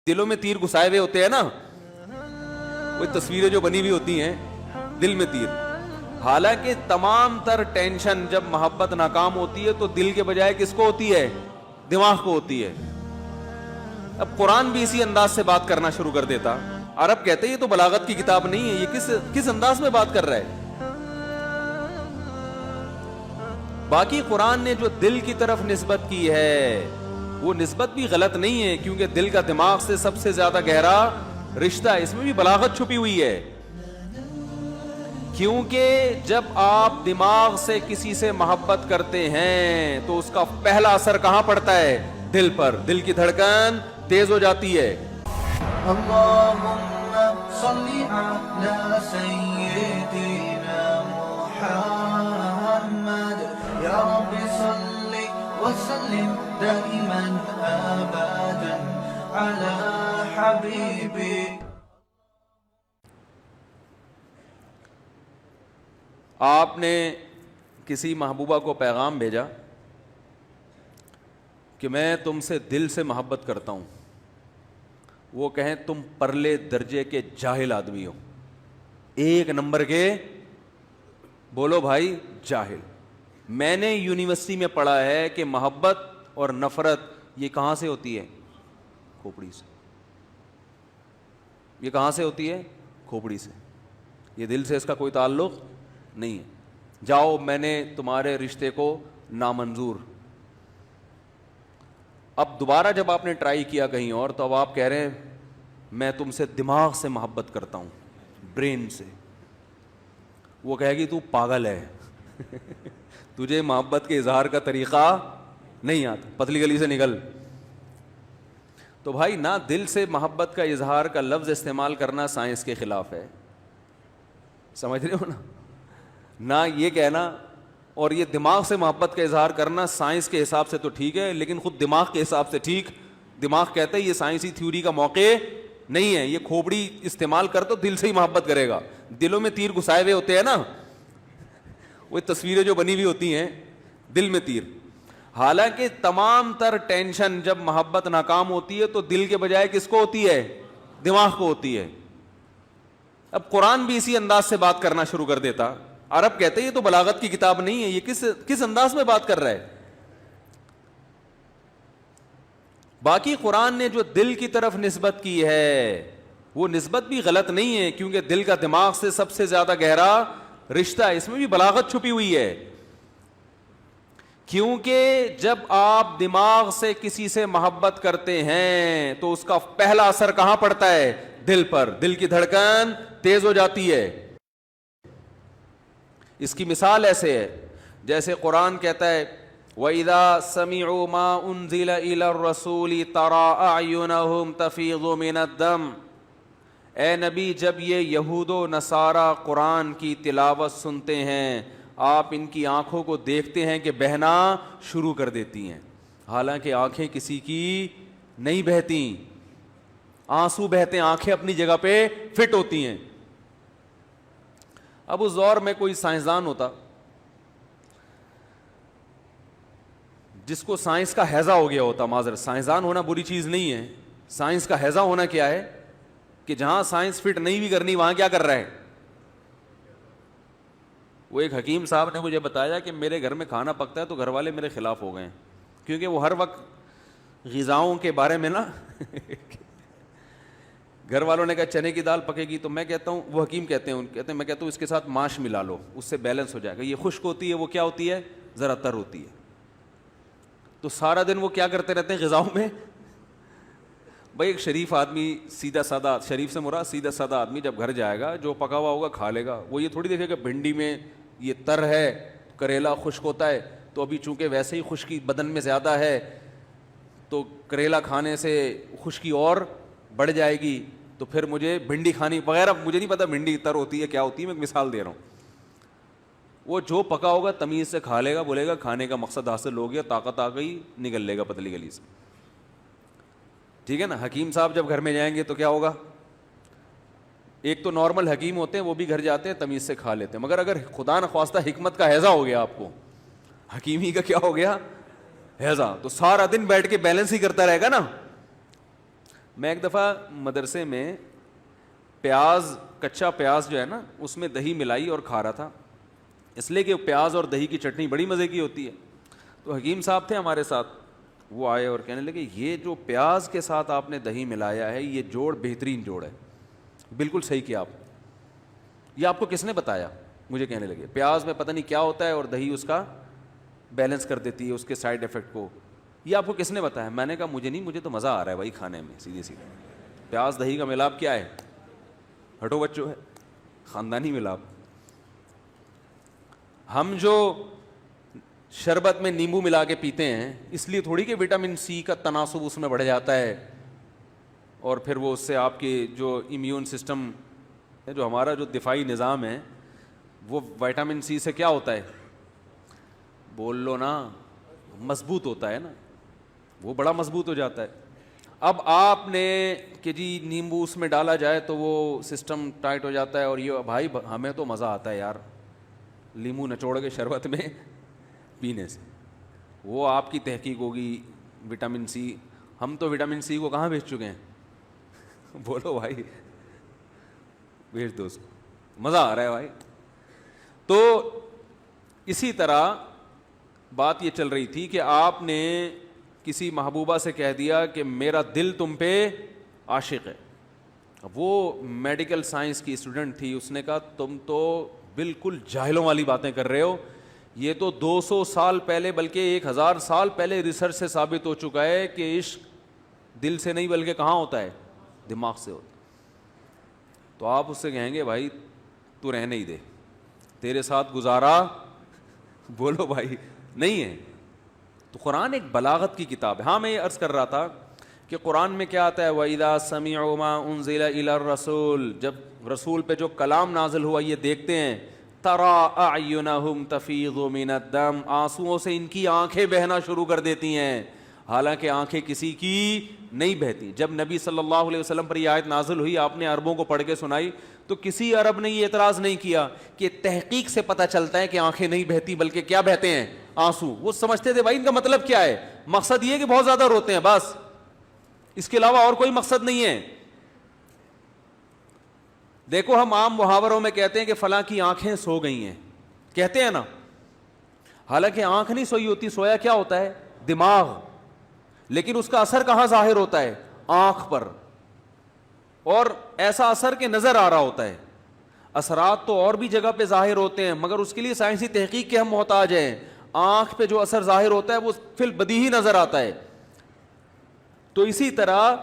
دلوں میں تیر گھسائے ہوئے ہوتے ہیں نا، وہ تصویریں جو بنی ہوئی ہوتی ہیں دل میں تیر. حالانکہ تمام تر ٹینشن جب محبت ناکام ہوتی ہے تو دل کے بجائے کس کو ہوتی ہے؟ دماغ کو ہوتی ہے. اب قرآن بھی اسی انداز سے بات کرنا شروع کر دیتا. عرب کہتے ہیں یہ تو بلاغت کی کتاب نہیں ہے، یہ کس انداز میں بات کر رہا ہے. باقی قرآن نے جو دل کی طرف نسبت کی ہے وہ نسبت بھی غلط نہیں ہے، کیونکہ دل کا دماغ سے سب سے زیادہ گہرا رشتہ ہے. اس میں بھی بلاغت چھپی ہوئی ہے، کیونکہ جب آپ دماغ سے کسی سے محبت کرتے ہیں تو اس کا پہلا اثر کہاں پڑتا ہے؟ دل پر. دل کی دھڑکن تیز ہو جاتی ہے. اللهم صل على سيدنا محمد يا رب صل وسلم دائما ابدا على حبيبي. آپ نے کسی محبوبہ کو پیغام بھیجا کہ میں تم سے دل سے محبت کرتا ہوں، وہ کہیں تم پرلے درجے کے جاہل آدمی ہو، ایک نمبر کے، بولو بھائی جاہل. میں نے یونیورسٹی میں پڑھا ہے کہ محبت اور نفرت یہ کہاں سے ہوتی ہے؟ کھوپڑی سے. یہ کہاں سے ہوتی ہے؟ کھوپڑی سے. یہ دل سے اس کا کوئی تعلق نہیں ہے. جاؤ میں نے تمہارے رشتے کو نامنظور. اب دوبارہ جب آپ نے ٹرائی کیا کہیں اور تو اب آپ کہہ رہے ہیں میں تم سے دماغ سے محبت کرتا ہوں، برین سے. وہ کہے گی تو پاگل ہے تجھے محبت کے اظہار کا طریقہ نہیں آتا، پتلی گلی سے نکل. تو بھائی نہ دل سے محبت کا اظہار کا لفظ استعمال کرنا سائنس کے خلاف ہے، سمجھ رہے ہو نا؟ نہ یہ کہنا، اور یہ دماغ سے محبت کا اظہار کرنا سائنس کے حساب سے تو ٹھیک ہے لیکن خود دماغ کے حساب سے ٹھیک. دماغ کہتا ہے یہ سائنسی تھیوری کا موقع نہیں ہے، یہ کھوپڑی استعمال کر تو دل سے ہی محبت کرے گا. دلوں میں تیر گھسائے ہوئے ہوتے ہیں نا، وہ تصویریں جو بنی ہوئی ہوتی ہیں دل میں تیر. حالانکہ تمام تر ٹینشن جب محبت ناکام ہوتی ہے تو دل کے بجائے کس کو ہوتی ہے؟ دماغ کو ہوتی ہے. اب قرآن بھی اسی انداز سے بات کرنا شروع کر دیتا. عرب کہتے ہیں یہ تو بلاغت کی کتاب نہیں ہے، یہ کس انداز میں بات کر رہا ہے. باقی قرآن نے جو دل کی طرف نسبت کی ہے وہ نسبت بھی غلط نہیں ہے، کیونکہ دل کا دماغ سے سب سے زیادہ گہرا رشتہ ہے. اس میں بھی بلاغت چھپی ہوئی ہے، کیونکہ جب آپ دماغ سے کسی سے محبت کرتے ہیں تو اس کا پہلا اثر کہاں پڑتا ہے؟ دل پر. دل کی دھڑکن تیز ہو جاتی ہے. اس کی مثال ایسے ہے جیسے قرآن کہتا ہے وَإِذَا سَمِعُوا مَا أُنزِلَ إِلَى الرَّسُولِ تَرَىٰ أَعْيُنَهُمْ تَفِيضُ مِنَ الدَّمْعِ. اے نبی جب یہ یہود و نصارہ قرآن کی تلاوت سنتے ہیں آپ ان کی آنکھوں کو دیکھتے ہیں کہ بہنا شروع کر دیتی ہیں، حالانکہ آنکھیں کسی کی نہیں بہتی، آنسو بہتے ہیں، آنکھیں اپنی جگہ پہ فٹ ہوتی ہیں. اب اس دور میں کوئی سائنسدان ہوتا جس کو سائنس کا ہیضہ ہو گیا ہوتا، معذرت، سائنسدان ہونا بری چیز نہیں ہے، سائنس کا ہیضہ ہونا کیا ہے کہ جہاں سائنس فٹ نہیں بھی کرنی وہاں کیا کر رہا ہے. وہ ایک حکیم صاحب نے مجھے بتایا کہ میرے گھر میں کھانا پکتا ہے تو گھر والے میرے خلاف ہو گئے ہیں، کیونکہ وہ ہر وقت غذاؤں کے بارے میں نا گھر والوں نے کہا چنے کی دال پکے گی تو میں کہتا ہوں، وہ حکیم کہتے ہیں میں کہتا ہوں اس کے ساتھ ماش ملا لو، اس سے بیلنس ہو جائے گا. یہ خشک ہوتی ہے، وہ کیا ہوتی ہے؟ ذرا تر ہوتی ہے. تو سارا دن وہ کیا کرتے رہتے ہیں غذاؤں میں. بھائی ایک شریف آدمی، سیدھا سادہ، شریف سے مراد سیدھا سادہ آدمی جب گھر جائے گا جو پکا ہوا ہوگا کھا لے گا. وہ یہ تھوڑی دیکھے کہ بھنڈی میں یہ تر ہے، کریلا خشک ہوتا ہے تو ابھی چونکہ ویسے ہی خشکی بدن میں زیادہ ہے تو کریلا کھانے سے خشکی اور بڑھ جائے گی تو پھر مجھے بھنڈی کھانی وغیرہ. مجھے نہیں پتا بھنڈی تر ہوتی ہے کیا ہوتی ہے، میں مثال دے رہا ہوں. وہ جو پکا ہوگا تمیز سے کھا لے گا، بولے گا کھانے کا مقصد حاصل ہو گیا، طاقت آ گئی، نکل لے گا پتلی گلی سے. ٹھیک ہے نا. حکیم صاحب جب گھر میں جائیں گے تو کیا ہوگا؟ ایک تو نارمل حکیم ہوتے ہیں وہ بھی گھر جاتے ہیں تمیز سے کھا لیتے ہیں، مگر اگر خدا نخواستہ حکمت کا ہیضہ ہو گیا آپ کو، حکیمی کا کیا ہو گیا؟ ہیضہ، تو سارا دن بیٹھ کے بیلنس ہی کرتا رہے گا نا. میں ایک دفعہ مدرسے میں پیاز، کچا پیاز جو ہے نا اس میں دہی ملائی اور کھا رہا تھا، اس لیے کہ پیاز اور دہی کی چٹنی بڑی مزے کی ہوتی ہے. تو حکیم صاحب تھے ہمارے ساتھ، وہ آئے اور کہنے لگے یہ جو پیاز کے ساتھ آپ نے دہی ملایا ہے یہ جوڑ بہترین جوڑ ہے، بالکل صحیح کیا آپ. یہ آپ کو کس نے بتایا؟ مجھے کہنے لگے پیاز میں پتہ نہیں کیا ہوتا ہے اور دہی اس کا بیلنس کر دیتی ہے اس کے سائیڈ ایفیکٹ کو. یہ آپ کو کس نے بتایا؟ میں نے کہا مجھے نہیں، مجھے تو مزہ آ رہا ہے بھائی کھانے میں. سیدھی سیدھی پیاز دہی کا ملاپ کیا ہے؟ ہٹو بچوں ہے، خاندانی ملاپ. ہم جو شربت میں نیمبو ملا کے پیتے ہیں اس لیے تھوڑی کہ وٹامن سی کا تناسب اس میں بڑھ جاتا ہے اور پھر وہ اس سے آپ کی جو امیون سسٹم ہے، جو ہمارا جو دفاعی نظام ہے، وہ وٹامن سی سے کیا ہوتا ہے؟ بول لو نا، مضبوط ہوتا ہے نا، وہ بڑا مضبوط ہو جاتا ہے. اب آپ نے کہ جی نیمبو اس میں ڈالا جائے تو وہ سسٹم ٹائٹ ہو جاتا ہے، اور یہ بھائی ہمیں تو مزہ آتا ہے یار لیمو نچوڑ کے شربت میں پینے سے. وہ آپ کی تحقیق ہوگی وٹامن سی. ہم تو وٹامن سی کو کہاں بھیج چکے ہیں؟ بولو بھائی، بھیج دو اس کو، مزہ آ رہا ہے بھائی. تو اسی طرح بات یہ چل رہی تھی کہ آپ نے کسی محبوبہ سے کہہ دیا کہ میرا دل تم پہ عاشق ہے. وہ میڈیکل سائنس کی اسٹوڈنٹ تھی، اس نے کہا تم تو بالکل جاہلوں والی باتیں کر رہے ہو، یہ تو 200 سال پہلے بلکہ 1000 سال پہلے ریسرچ سے ثابت ہو چکا ہے کہ عشق دل سے نہیں بلکہ کہاں ہوتا ہے؟ دماغ سے ہوتا ہے. تو آپ اس سے کہیں گے بھائی تو رہنے ہی دے، تیرے ساتھ گزارا بولو بھائی نہیں ہے. تو قرآن ایک بلاغت کی کتاب ہے. ہاں میں یہ عرض کر رہا تھا کہ قرآن میں کیا آتا ہے؟ وَإِذَا سَمِعُوا مَا أُنزِلَ إِلَى الرَّسُولِ، جب رسول پہ جو کلام نازل ہوا یہ دیکھتے ہیں، تَرَىٰ أَعْيُنَهُمْ تَفِيضُ مِنَ الدَّمْعِ، آنسوؤں سے ان کی آنکھیں بہنا شروع کر دیتی ہیں، حالانکہ آنکھیں کسی کی نہیں بہتی. جب نبی صلی اللہ علیہ وسلم پر یہ آیت نازل ہوئی، آپ نے عربوں کو پڑھ کے سنائی تو کسی عرب نے یہ اعتراض نہیں کیا کہ تحقیق سے پتہ چلتا ہے کہ آنکھیں نہیں بہتی بلکہ کیا بہتے ہیں؟ آنسو. وہ سمجھتے تھے بھائی ان کا مطلب کیا ہے، مقصد یہ کہ بہت زیادہ روتے ہیں، بس اس کے علاوہ اور کوئی مقصد نہیں ہے. دیکھو ہم عام محاوروں میں کہتے ہیں کہ فلاں کی آنکھیں سو گئی ہیں، کہتے ہیں نا، حالانکہ آنکھ نہیں سوئی ہوتی، سویا کیا ہوتا ہے؟ دماغ. لیکن اس کا اثر کہاں ظاہر ہوتا ہے؟ آنکھ پر، اور ایسا اثر کہ نظر آ رہا ہوتا ہے. اثرات تو اور بھی جگہ پہ ظاہر ہوتے ہیں مگر اس کے لیے سائنسی تحقیق کے ہم محتاج ہیں. آنکھ پہ جو اثر ظاہر ہوتا ہے وہ فی البدیہی نظر آتا ہے. تو اسی طرح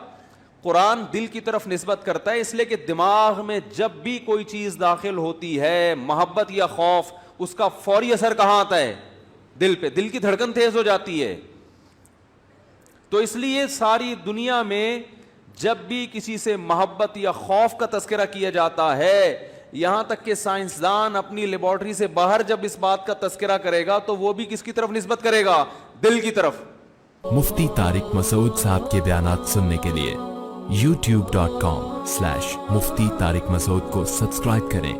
قرآن دل کی طرف نسبت کرتا ہے، اس لیے کہ دماغ میں جب بھی کوئی چیز داخل ہوتی ہے، محبت یا خوف، اس کا فوری اثر کہاں آتا ہے؟ دل پہ. دل کی دھڑکن تیز ہو جاتی ہے. تو اس لیے ساری دنیا میں جب بھی کسی سے محبت یا خوف کا تذکرہ کیا جاتا ہے، یہاں تک کہ سائنسدان اپنی لیبارٹری سے باہر جب اس بات کا تذکرہ کرے گا تو وہ بھی کس کی طرف نسبت کرے گا؟ دل کی طرف. مفتی طارق مسعود صاحب کے بیانات سننے کے لیے youtube.com/مفتی طارق مسعود کو سبسکرائب کریں،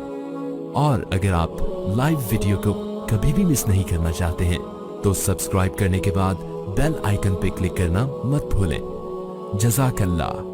اور اگر آپ لائیو ویڈیو کو کبھی بھی مس نہیں کرنا چاہتے ہیں تو سبسکرائب کرنے کے بعد بیل آئیکن پہ کلک کرنا مت بھولیں. جزاک اللہ.